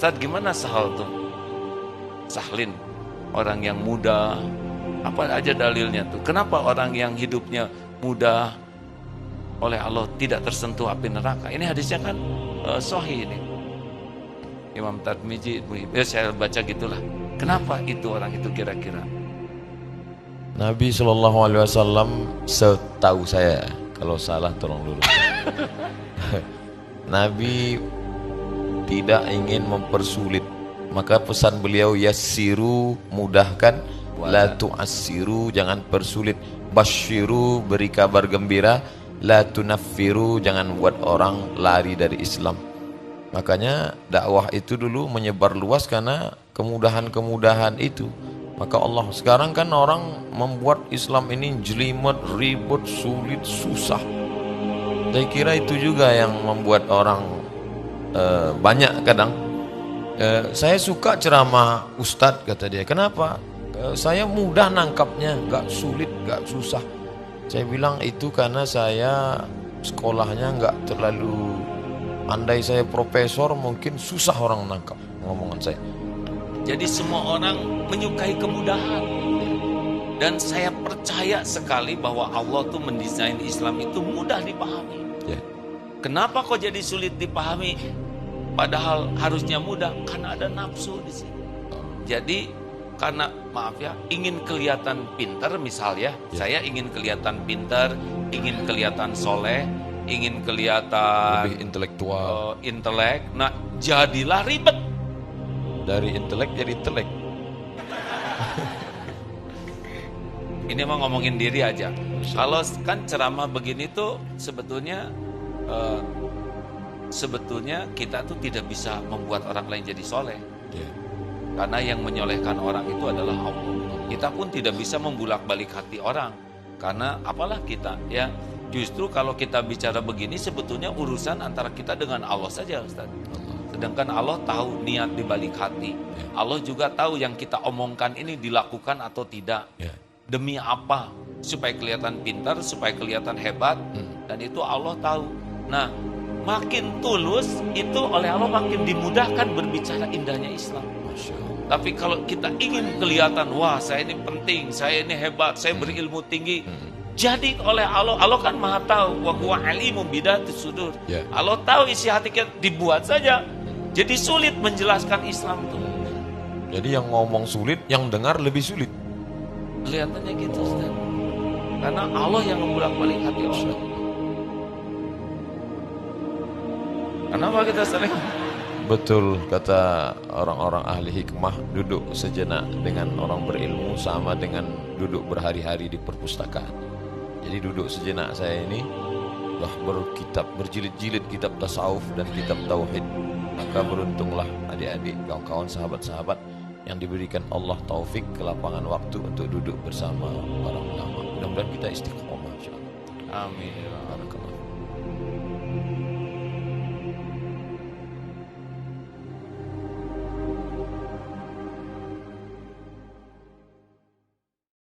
Ustadz gimana Sahal tuh? Sahlin, orang yang muda, apa aja dalilnya tuh? Kenapa orang yang hidupnya muda oleh Allah tidak tersentuh api neraka? Ini hadisnya kan sahih ini. Imam Tirmidzi, saya baca gitulah. Kenapa itu orang itu kira-kira? Nabi SAW, setahu saya, kalau salah tolong lurus. Nabi tidak ingin mempersulit, maka pesan beliau yassiru, mudahkan, la tu'assiru, jangan persulit, basyiru, beri kabar gembira, la tunaffiru, jangan buat orang lari dari Islam. Makanya dakwah itu dulu menyebar luas karena kemudahan-kemudahan itu. Maka Allah, sekarang kan orang membuat Islam ini jelimet, ribet, sulit, susah. Saya kira itu juga yang membuat orang banyak kadang. Saya suka ceramah Ustadz, kata dia. Kenapa? Saya mudah nangkapnya, gak sulit, gak susah. Saya bilang itu karena saya sekolahnya gak terlalu, andai saya profesor mungkin susah orang nangkap ngomongan saya. Jadi semua orang menyukai kemudahan. Dan saya percaya sekali bahwa Allah tuh mendesain Islam itu mudah dipahami. Kenapa kok jadi sulit dipahami? Padahal harusnya mudah, karena ada nafsu di sini. Jadi karena maaf ya, ingin kelihatan pintar misalnya, saya ingin kelihatan pintar, ingin kelihatan soleh, ingin kelihatan lebih intelektual, intelek. Nah, jadilah ribet. Dari intelek jadi telek. Ini mah ngomongin diri aja. Kalau kan ceramah begini tuh sebetulnya kita tuh tidak bisa membuat orang lain jadi soleh. Karena yang menyolehkan orang itu adalah Allah. Kita pun tidak bisa membulak-balik hati orang. Karena apalah kita ya. Justru kalau kita bicara begini sebetulnya urusan antara kita dengan Allah saja, Ustaz. Sedangkan Allah tahu niat di balik hati. Allah juga tahu yang kita omongkan ini dilakukan atau tidak. Demi apa? Supaya kelihatan pintar, supaya kelihatan hebat. Dan itu Allah tahu. Nah, makin tulus itu oleh Allah makin dimudahkan berbicara indahnya Islam. Tapi kalau kita ingin kelihatan, wah saya ini penting, saya ini hebat, saya berilmu tinggi. Jadi oleh Allah, Allah kan maha tahu. Wa huwa alimun bidatis sudur. Allah tahu isi hati kita, dibuat saja. Jadi sulit menjelaskan Islam itu. Jadi yang ngomong sulit, yang dengar lebih sulit. Kelihatannya gitu, Ustaz. Karena Allah yang membolak-balik hati orang. Kenapa kita sering? Betul kata orang-orang ahli hikmah, duduk sejenak dengan orang berilmu sama dengan duduk berhari-hari di perpustakaan. Jadi duduk sejenak saya ini berkitab, berjilid-jilid kitab tasawuf dan kitab tauhid. Maka beruntunglah adik-adik, kawan-kawan, sahabat-sahabat yang diberikan Allah taufik kelapangan waktu untuk duduk bersama para ulama. Mudah-mudahan kita istiqomah insyaallah. Amin.